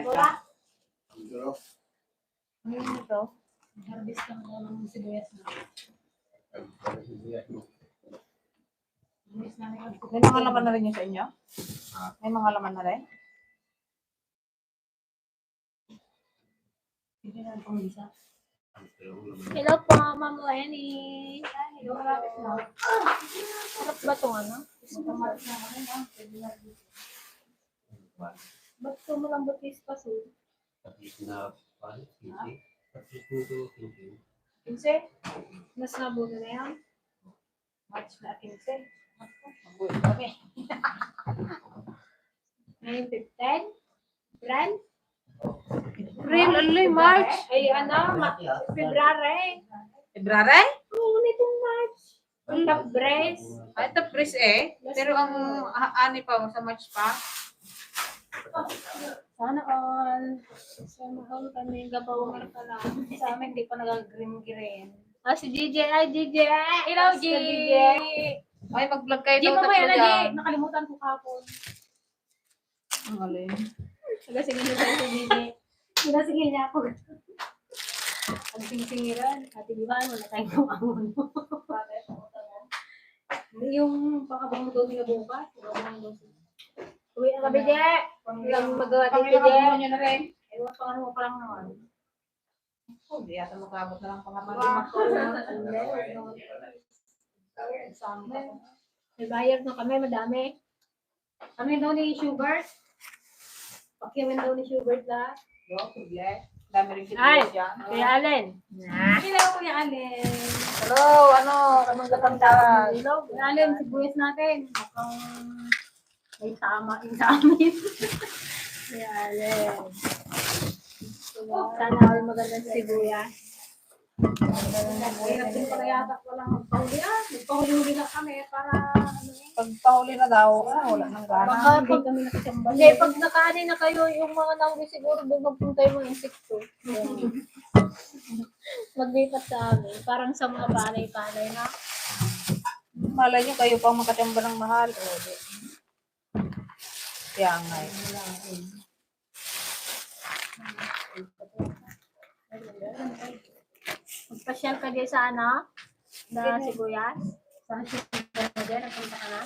Wala.
Ano yun ito?
Harvest lang ako ng sibuyas na. Harvest namin ang
May mga laman na rin yun sa inyo? May mga laman na rin?
Hindi na pang isa.
Hello po, Ma'am Lenny.
Hello, malapit na.
Sarap ba itong ano?
Kamatis na kami na. Pwede na dito.
Ba't ito mo lang butis kasi?
Kinse?
Mas nabuno na yan.
March na kinse. Mabuhay kami.
Ngayon 15? Brand?
April, alay, March.
Ay ano, February.
February?
Oo, nitong March. Ang top breast.
Ay, tapos pero ang ani pa, sa March pa.
Sana all.
Sana all kami gabaw ka lang.
Sa amin, di pa nag-green-green.
Ah, si DJ. Ay, DJ.
Hello, G!
Basta DJ.
Ay, mag-vlog kayo
G,
daw
mamaya
tatlo
na, G!
dyan.
Nakalimutan ko kapon.
Ang galing.
Nagasingin niyo tayo si DJ.
Sinasingil niya ako. Ang singsingiran. Ate, di ba, wala tayong kumamon. Yung pakabang daw nila bukas.
Uwi na kami, DJ. Walang magawa dito, DJ.
Panginoon nyo na rin.
Ewan pa ano pa lang naman.
Oh, di yata makabot na lang pangapat.
May bayad na kami, madami.
Kami daw ni Schubert. Pakiyamin daw ni Schubert lahat.
Dami rin
Ay,
kita dyan.
Kuya Allen.
Hello, Kuya Allen.
Hello, ano? Kamang katandaan.
Hello, Kuya Allen. Sibuyas natin. Mukhang may tama yung sa amin.
Kuya Allen. Sana all magandang sibuyas.
Hirap din pala yata walang magpahuli. Magpahuli-huli na kami para ano eh.
Pag pahuli na daw, wala nang gana.
Baka
Hindi kami nakasamba.
Hindi, pag nakaani na kayo, yung mga nahuli siguro doon magpunta yung mga insekto. Maglipat sa amin. Parang sa mga panay-panay na.
Malay nyo kayo pang makatamba ng mahal. O, di. Kaya nga eh.
Magpasyal ka din sa ano? Na sibuyas.
Saan siya na dyan? Nagpunta ka na?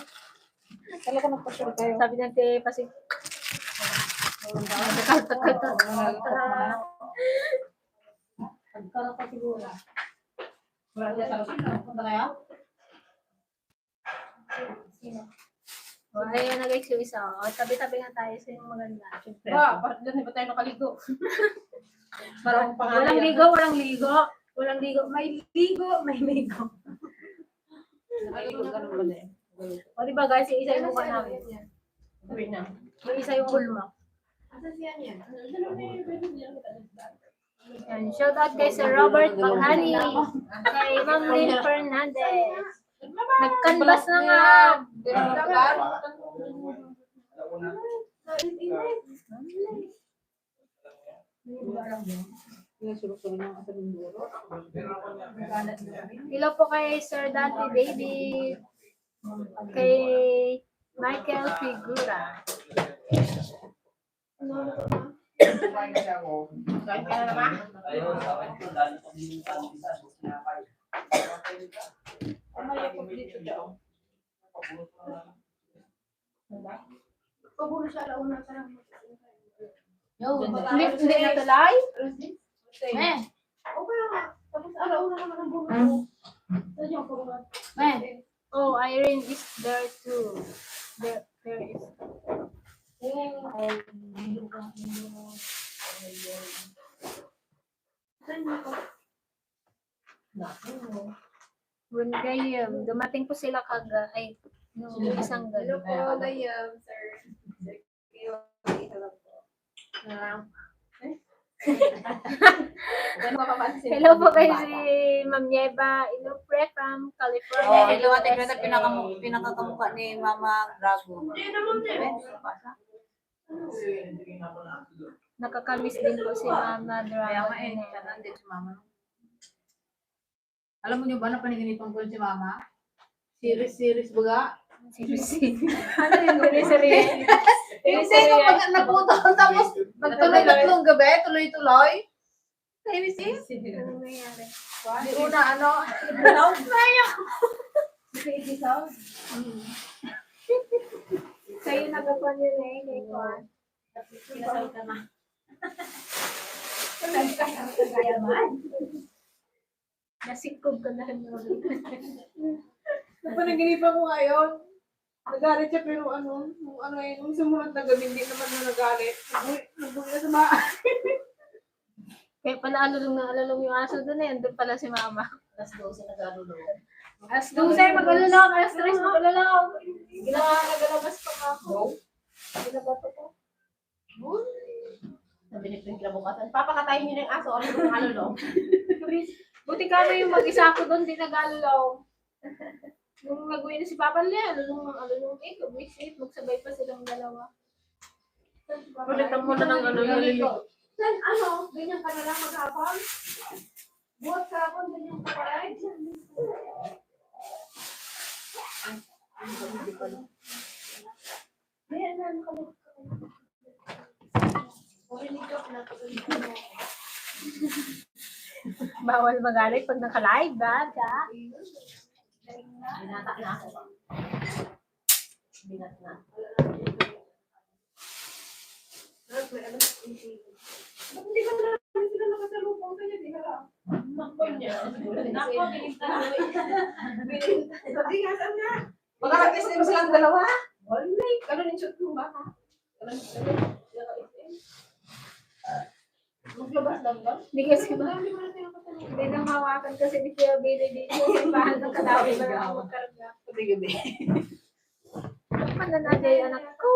Talaga nagpasyal kayo.
Sabi ng te Pasig.
Pagkaroon ko siguro. Wala dyan sa Luzon. Punta kaya?
O, ayun na guys yung isa. O, tabi-tabi nga tayo sa yung maganda.
Bakit doon ba tayo nakaligo? Parang
Walang ligo, walang ligo. Walang ligo. May ligo, may ligo.
Nakaligo ganun ba din?
O, diba guys, yung isa yung mukha namin.
Uwi na.
Yung isa yung hulma. Yan. Shout out kay Sir Robert Paghani. Kay Ma'am Lynn Fernandez. Nag-canvas na nga. Hello po kay Sir Dante David. Kay Michael Figura.
Kain ka na naman? Umayakot dito daw.
Hindi na tulay? Oh, Irene is there too. There is. Gayam. Dumating po sila ay, no, isang gabi. Hello po kay si Ma'am Yeba Ilupre from California.
Oh, dumating na pinakakamukha ni Mama Drago.
Nakakamiss din po si Mama
Kaya
Dragon.
nga siya nandito si Mama. Alam mo nyo ba na paniganipan ko si Mama? Series baga?
Ano yung series?
Kasi nung pag naputol tapos magtuloy tatlong gabi, tuloy-tuloy. Series
Ano nangyari?
Di una ano?
Kayo nagapan yun eh, kay Kwan.
Kinasal ka na.
Nasikob ka na rin.
Napanaginipan ko ngayon. Nagalit siya pero nung sumunod na gabi, hindi naman na nagalit. Nagbuhi na sa mga...
Kaya pala alalong yung aso doon eh. Andun pala si Mama.
Alas 12 nag-alulo.
Alas 12, mag-alalong. Alas 3, mag-alalong. Nagalabas pa nga ako. Ginabato ko.
Sabi ni Pink bukasan, papakatayin niyo na yung aso. Ano yung alulo?
Buti kami yung mag-isa ko doon, di nag-alalong. Nung nag-uwi na si Papa Lea, nung visit, magsabay pa silang dalawa.
Ulitan mo na ng ano, naliligo.
Sen, ano, ganyan ka na lang maghapon? Buhat ka hapon, ganyan ka pa rin? Ayan, ano ka lang.
Bawal magalit pag naka-live, dada.
Binata na ako. Binat na.
Ba't hindi ka na namin sila nakasalubong sa'yo? Di ka lang.
Nako niya. Nako, binita.
Hindi nga, saan nga?
Magkakakis din silang dalawa.
Wala, ganun yung shoot mo ba? Maglabas lang ba?
Hindi kasi
Hindi mo na tinakatanong.
hindi nang hawakan kasi ni Kuya Billy dito sa bahan ng kalawin na magkarga.
Gabi-gabi.
Ano na day anak ko?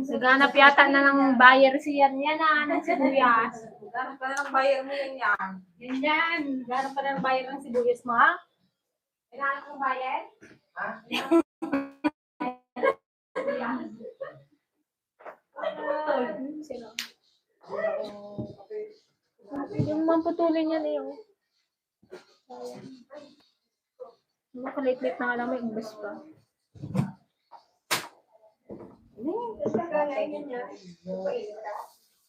Naghanap yata na ng buyer siya niya na ng sibuyas.
Ganun ka na lang bayar mo yan yan.
Yan yan. Naghanap pa na ng buyer ng sibuyas mo ha?
Kailangan kong bayad?
Sino? Yung mamputulin niya na yun. Makalit-lit na nga lang may imbes pa.
Kasi kagayin niya.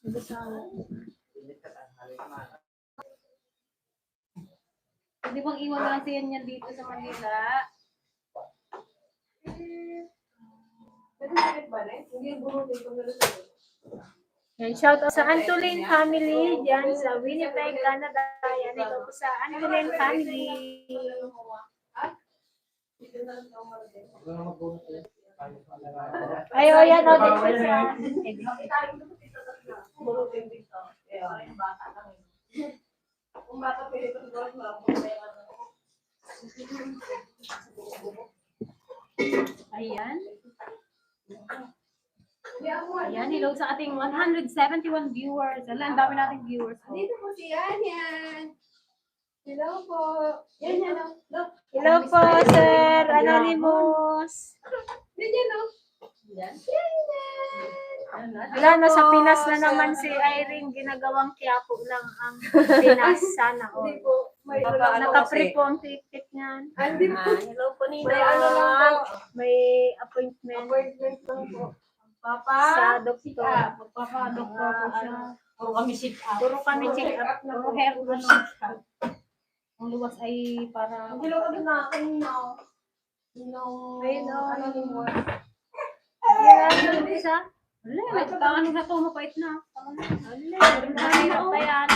Imbes na.
Pwede bang iwan na siya niya dito sa Manila?
Pwede sakit ba rin? Hindi yung bunutin ko nila sa'yo.
Yan, shout out sa Antolin family dyan sa Winnipeg, Canada. Yan, ito po sa Antolin family. Ay, o yan, o. Dito siya.
Burutin dito. Yung bata lang.
Kung bata pwede ko siguro lang.
Ayan. Ayan, hello sa ating 171 viewers. Alam, ang dami nating viewers. Oh.
Dito po si Yan. Hello po. Yan yan. Look.
Hello po, Sir Anonymous.
Yan yan o.
Yan.
Wala, nasa Pinas na naman si Irene. Ginagawang Quiapo lang ang Pinas. Sana all.
Hindi po. May
Naka-free po ang ticket niyan.
Hindi po.
Hello po, Nina.
May ano lang po.
May appointment
Appointment lang po.
sa doktor.
Magpapa-doktor po siya.
Puro kami sit up.
Puro kami check up.
Puro hair, ano. Ang luwas ay para...
Ang ginawa ko na kanina.
Ayun, o.
Ano ni mo?
Yan, yung isa.
Wala, nagkaano na to, mapait na.
Mahirap pa yan.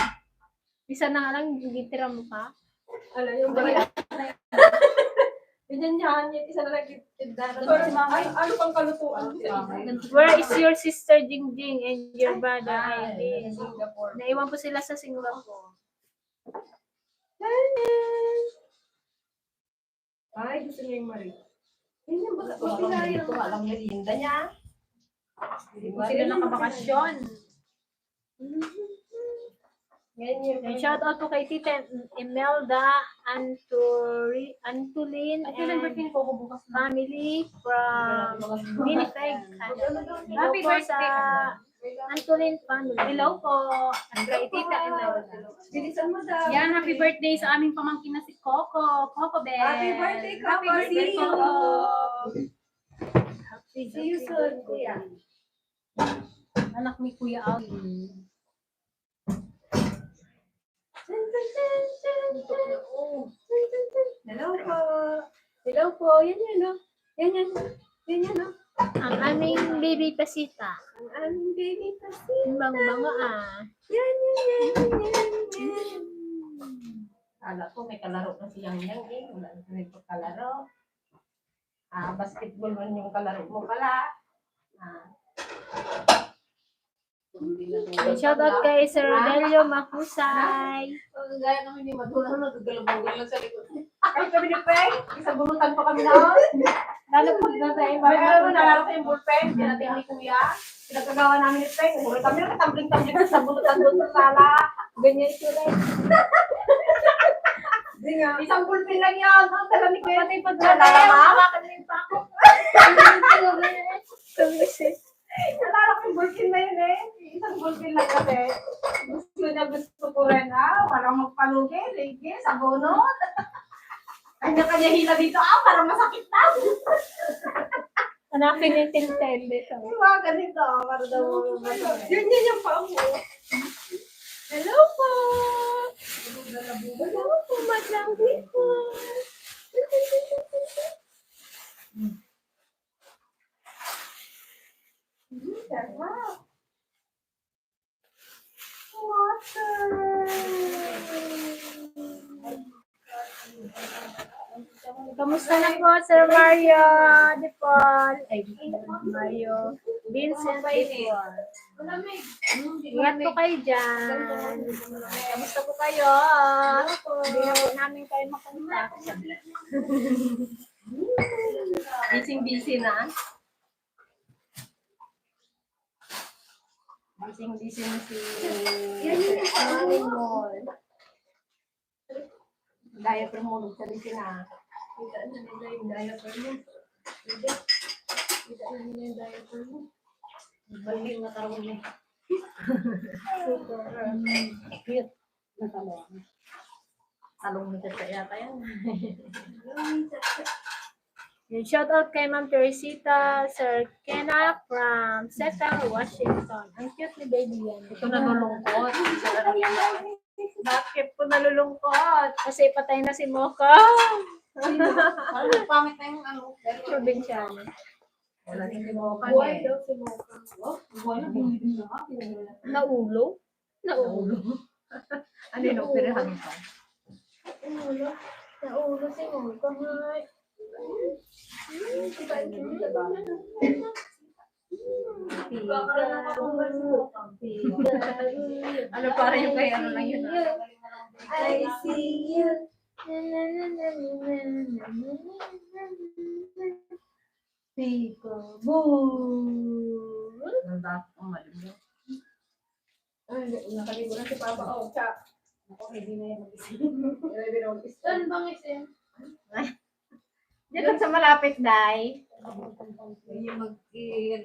Isa na nga lang, hindi tira mo pa.
Ano yung bala? Ganyan yan. Yung isa na lang kitidana. Ano pang kalutuan?
Where is your sister Jingjing and your brother Aileen?
Singapore.
Naiwan po sila sa Singapore.
Ay, gusto niya yung Marie.
Yan ba?
Ito alam niya Linda niya.
Hindi po sila nakabakasyon.
Yan yung...
And shout out po kay Tita Imelda Antolin
At yun ang birthday
and
ko bukas na.
family from Winnipeg. Hello
Happy
po
birthday.
sa Antolin family.
Hello po.
At kay Tita Imelda.
Bilisan mo daw.
Yan, happy birthday sa aming pamangkin na si Coco. Coco Bell.
Happy birthday, Coco.
Happy birthday,
See you.
Coco.
See you soon, kuya.
Anak ni Kuya Alvin.
Hello po. Hello po. Yan yan o. Yan yan. Yan yan o.
Ang aming baby pasita.
Ang aming baby kasi.
Ang bango-bango
Yan yan yan yan yan.
Kala ko may kalaro na siyang yang eh. Wala na kami pagkalaro. Basketball man yung kalaro mo pala.
And shout out kay Sir Rodelio Mahusay.
Gaya naman yung madula nagagalaw-gagal lang sa likod.
Ay, kami ni Peng. Isang bunutan pa kami noon.
Lalo pag nasa iba.
May alam mo, nalala ko yung bullpen. Pinating ni Kuya.
Pinagkagawa namin ito eh. Puro kami nakatambling-tambling sa bulutan doon sa sala.
Ganyan sila.
Hindi nga.
Isang bulpin lang yan. Ang dala ni Kuya.
Patay pa
Nalala mo?
Bakit may pa ako? Tumisis.
Nalala ko yung bulpin na yun eh. Isang bulpin lang kasi. Gusto ko rin parang magpalugi. Sige, sa bunot. Kanya-kanya hila dito parang masakit na.
Hanapin yung tintel dito.
Yung mga ganito, para daw masakit.
Yun yung paa mo.
Hello po! Hello po, Madam Bicol! Kamusta na po, Sir Mario De Paul? Ay, Mario Vincent De Paul. Ingat po kayo dyan. Kamusta po kayo? Hindi na po namin kayo mapunta.
Busy na. Busy na si Marimol. Diaper mo, nagsalisi na. Kita na nila yung diaper mo. Kita na nila yung diaper mo. Balik na karoon eh.
Super.
Cute. Natalong. Talong na siya yata yan.
Yung shoutout kay Ma'am Teresita, Sir Kenna from Seattle, Washington. Ang cute ni baby yan.
Ito nalulungkot.
Bakit po nalulungkot? Kasi patay na si Mocha.
Parang pangit na yung ano.
Probinsyano.
Wala din si Mocha
Buhay
eh.
daw si Mocha.
Buhay na hindi na nga.
Naulo? Naulo.
Ano yung operahan ka?
Naulo. Naulo si Mocha.
Ano para yung kay ano lang yun?
I see you. Peekaboo.
Nanda ang malim mo.
Nakaligo na si Papa. Oh, tsa.
Ako, hindi na yung mag-isip.
Ready na mag-isip.
Saan bang isim?
Dito sa malapit, Day.
Yung mag-i-light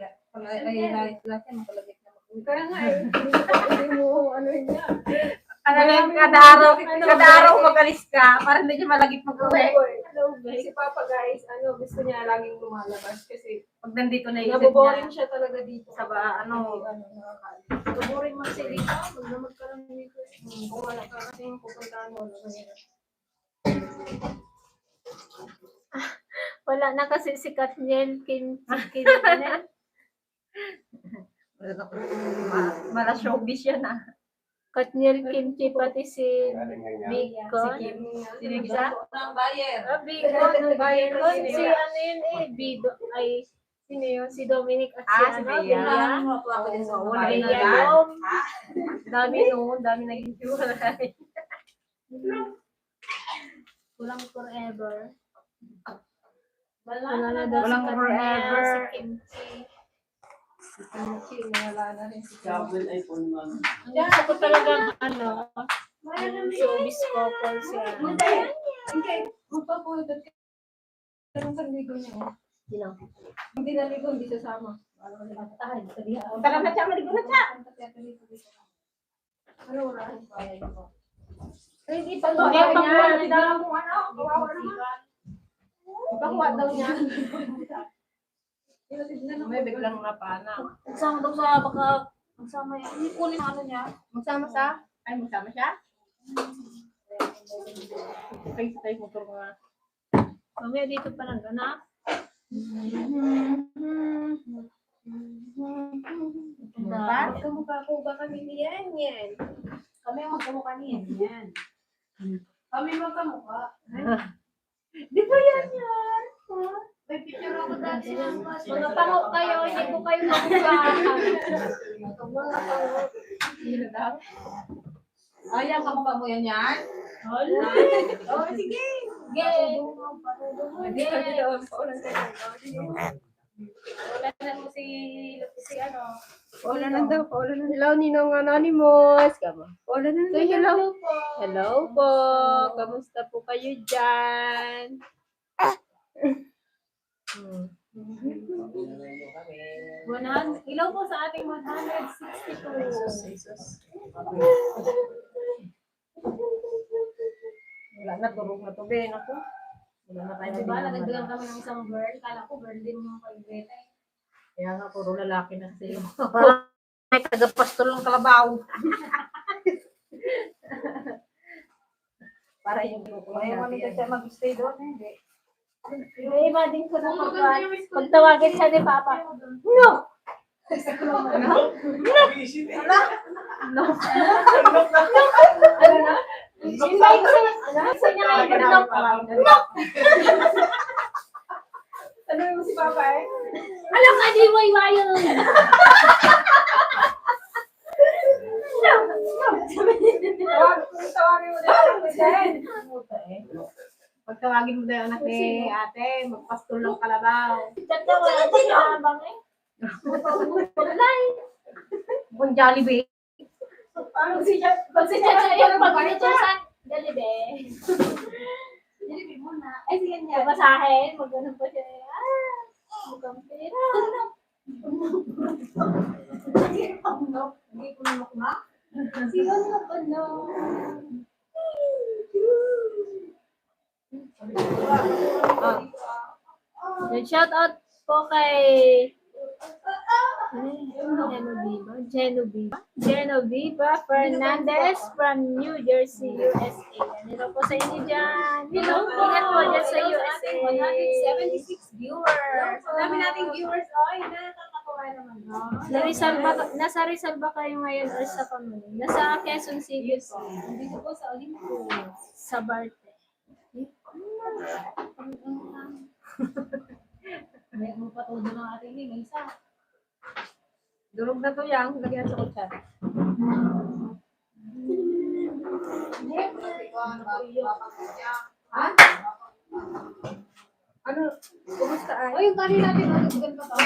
lahat yan, makalagit na mag-uwi.
Kaya nga eh. Hindi mo ano yun niya.
Kada araw magalis ka para hindi niya malagip mag-uwi.
Hello, guys.
Si Papa guys, gusto niya laging lumalabas kasi
Pag nandito na isip
naboboring
niya.
siya talaga dito.
Sa ba, ano,
Nakakalit. Naboboring man siya dito. Magdamag ka lang dito. Kung wala ka kasi yung pupuntahan mo.
Wala na kasi si Katniel Kim.
mala showbiz yan ah.
Katniel Kimchi, pati si Bicon.
Si Rigza?
Ang buyer.
Bicon, si ano yun eh, Bido, ay, sino yun? Si Dominic at si
Si
ano,
Bea.
Bea.
Ako din sa
Wala
bahay
na
na
Bea
yan.
Dom.
Dami noon, dami naging hiwalay.
Walang forever.
Wala
Wala na daw si
Walang
Katniel,
forever.
si Kimchi.
Wala na rin si
Gusto ko talaga ano, yung showbiz couple siya.
Okay. Magpapulitan ka. Anong sanligo niya?
Sino?
Hindi naligo, hindi sasama.
Tara na siya, maligo na siya.
Ano wala?
Hindi pa
Hindi pa
niya.
niya.
Kung ano, kawawa naman. Ipakuha daw niya. May biglang napana.
Magsama daw sa baka magsama yan. Hindi kunin ang ano niya.
Magsama sa? Ay, magsama siya? Sakay motor nga.
Mamaya dito pa lang ganap.
Magkamukha ko ba kami niyan yan?
Kami ang magkamukha niyan. Yan. Kami magkamukha.
Di ba yan yan?
May picture ako dati ng
Mga pango kayo, hindi ko kayo makuhaan.
Ayan, kamukha mo yan yan.
Oh, sige.
Gay!
Hindi ka dito. Paulan ka dyan.
Paulanan mo si ano.
Paulanan daw, paulanan. Hello, Ninong Anonymous. Paulanan. Say hello.
po.
Hello po. Kamusta po kayo dyan?
Ilaw po sa ating 162.
Wala na, turog na to, Ben. Ako. Wala na tayo
Diba,
na
nagdagdagan kami ng isang girl. Kala ko girl din yung kay Greta.
Kaya nga, puro lalaki na kasi. Parang may tagapastol ng kalabaw. Para yung grupo natin.
mag-stay doon, hindi.
I-imagine ko na pagtawagin siya ni Papa. No! Invite siya. Gusto niya kayo no?
Ano mo si Papa eh?
Alam ka, di mo iwayon.
Tawagin mo din ako din.
Pagtawagin mo daw yung anak ni ate, magpastol ng kalabaw.
Tanda, wala pa siya habang eh.
Kung Jollibee.
Paano si Chat?
Pag si Chacha yung pag-inutusan, Jollibee. Jollibee muna. Ay, sige niya. Masahin, mag-ganun pa siya. Mukhang pera.
Hindi ko namak na.
Siya na ba no? Shout out po kay Genoveva Fernandez from New Jersey, USA. Hello po sa inyo dyan. Hello po. Ingat po dyan sa USA.
176 viewers. Dami nating viewers. Ay, nakakatawa naman.
Nasa Rizal ba kayo ngayon or sa Pamunin? Nasa Quezon City po.
Dito po sa Olympus.
Sa Barte.
May mo pa todo ng ating may isa.
Durog na to yan, lagyan sa kutsara.
Ha?
Ano? Kumusta ay?
O, yung kanin natin, magagawin pa pa.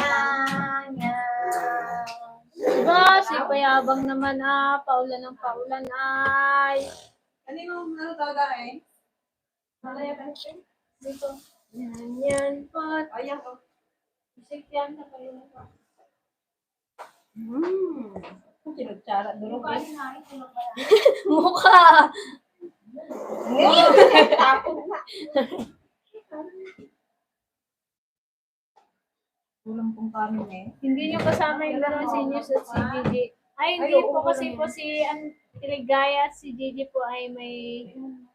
Diba, si Payabang naman paulan ng paulan ay.
Ano talaga eh? Malaya ka siya?
Dito. Yan po.
Ayan ko.
Isip yan sa kayo.
Kung sinutsara, durog eh.
Kanin natin, tulog ba yan?
Mukha!
Kulang pong kanin eh.
Hindi niyo kasama yung dalawang seniors at si Gigi. Ay, hindi po kasi po si Tiligaya at si Gigi po ay may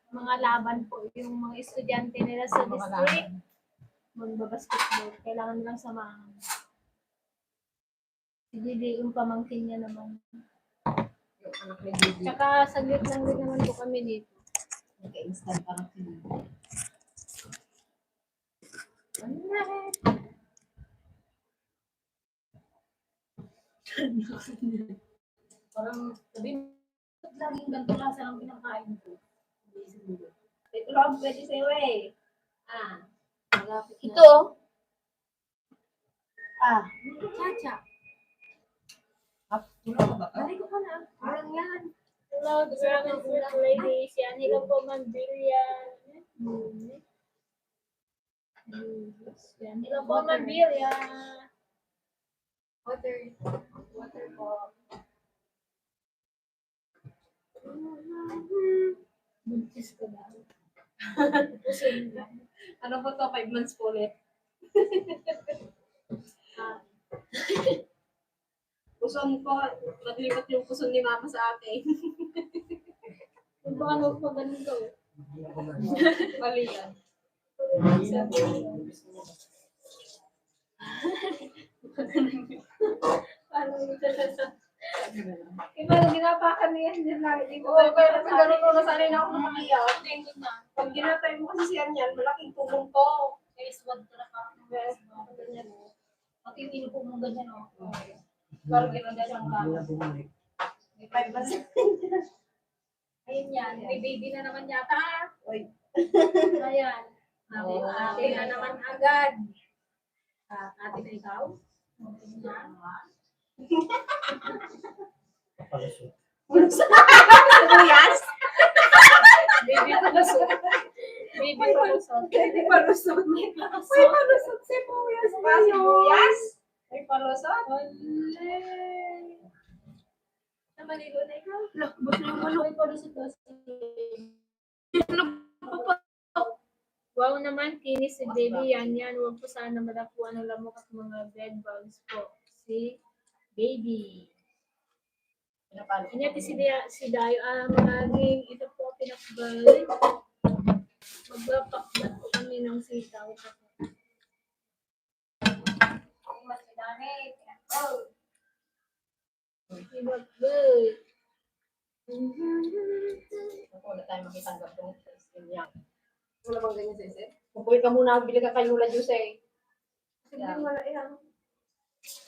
mga laban po yung mga estudyante nila sa district. Magbabasketball. Kailangan lang samahan. Si Gigi, yung pamangkin niya naman.
Yung anak ni Gigi.
Tsaka saglit lang din naman po kami dito.
Nagka-instant parang sila.
Parang sabi mo, laging ganito lasa lang pinakain ko.
Ito lang pwede sa'yo eh.
Malapit na.
Ito.
Chacha.
Wala ka ba?
Balik ko pa na. Parang yan.
Hello, Dragon Fruit Ladies. Yan, hello po, Ma'am Billian. Yan, hello po, Ma'am Billian.
Water. Water po.
Buntis ko na.
Ano po to? 5 months po ulit. Puson po. Naglipat yung puson ni mama sa akin.
Kung baka huwag pa ganun ko.
Bali yan.
Iba, ginapakan niya yan lagi.
Oo, kaya nagkaroon ko na sanay na ako makakiyaw. Pag ginatay mo kasi siya niyan, malaking tulong to.
Guys, wag ka na pa. Ganyan o. Pati hindi po mong ganyan o.
Parang ginagay ang kama.
May 5 months. Ayun yan. May baby na naman yata.
Uy.
Ayan.
Oo.
Ate na naman agad.
Ate na ikaw?
Sibuyas?
Baby palusot. Baby palusot.
Hindi palusot. May palusot sibuyas pa yun.
Sibuyas? May palusot?
Namaligo na ikaw?
May palusot daw si
Wow naman, kinis si baby. Yan. Huwag po sana malapuan ng lamok at mga bed bugs po. Si baby. Inyati si Dayo. Magiging ito po pinakbal. Magbapakbat po kami ng sitaw.
Mas dami. Oh.
Pinakbal.
Wala tayong makitanggap ng niya.
Wala bang ganyan sa isip?
Pupuwi ka muna, bili ka kay Lula Juice eh.
Hindi wala yan.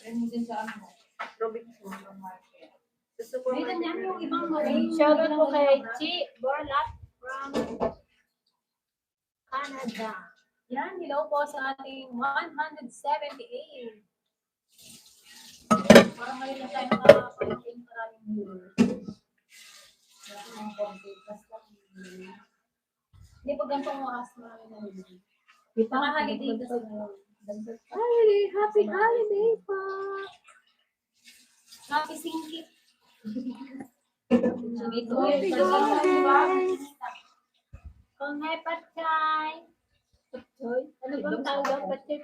Ayun mo din sa ano.
Robinson Market. Gusto ko
Dito niyan yung ibang marine.
Shoutout po kay Chi Borlat from Canada.
Yan, hello po sa ating 178. Parang ngayon na tayo nakapagdating maraming viewers. Hindi po ganitong oras maraming nanonood. Mga holiday kasi.
Happy holiday po!
Happy singkit. Dito.
Happy holiday! Kung may patchay. Patchay? Ano bang tawag ang patchay?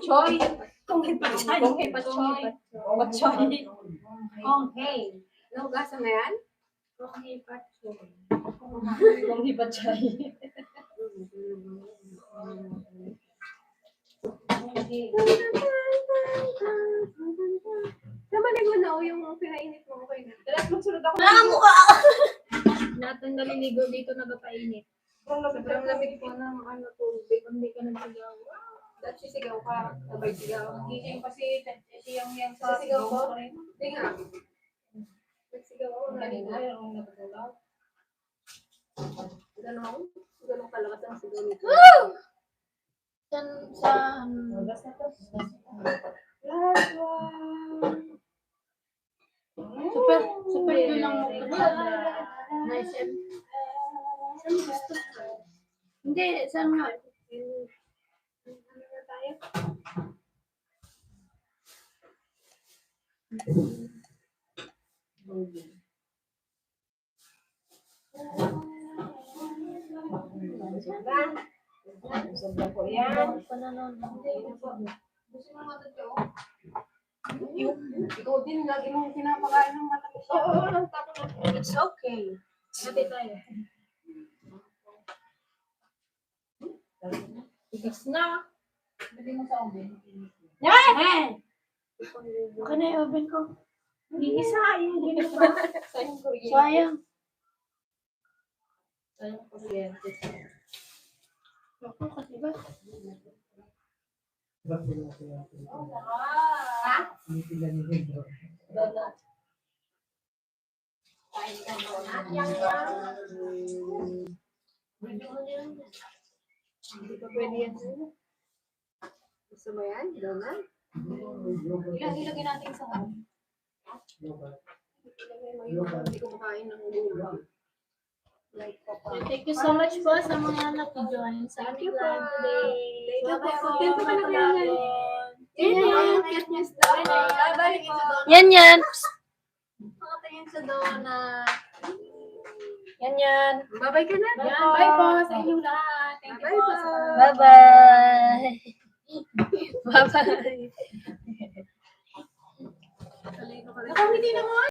Choy!
Kung may pachay. Kung may pachay. Pachay. Okay.
Ano gasa na yan?
Kung may patchay.
Kung hipachay.
Namalig mo na yung pinainit mo. Okay na. Dalas magsunod ako.
Lahat ng naliligo dito nagapainit.
Sobrang lamig po ng ano tubig.
Hindi ka nagsigaw.
Dahil sisigaw ka. Sabay sigaw.
Gising pa si yang sa
Sisigaw ko?
pa rin.
Hindi nga. Nagsigaw ako.
Kanina, yung natutulog.
Ganon. Ganon kalakas ang sigaw nito.
Sa
Basta to.
super yun ang
Nice and
hindi, saan nga?
ano na tayo?
Sobra po yan.
Gusto mo natin ito? Ikaw din, lagi mong pinapakain ng matamis.
Oo, it's okay. Happy tayo. Tigas na.
Pwede mo sa oven.
Yan! Okay na yung oven ko. Iisa yung ginawa.
Sayang kuryente.
Sayang.
Sayang kuryente.
Ako kasi ba?
Ha? Donut.
Hindi pa pwede yan.
Gusto mo yan? Donut?
Ilagay natin sa ano.
Hindi ko makain ng ulo.
Thank you so much po sa mga nag-join sa ating vlog today.
Thank you po.
Thank you po.
Babalik ito doon.
Yan.
Nakatingin sa donut.
Yan.
Babay ka na.
Bye po sa inyong lahat. Thank you
Bye
po.
bye.
Bye-bye. Bye-bye.
Nakangiti naman.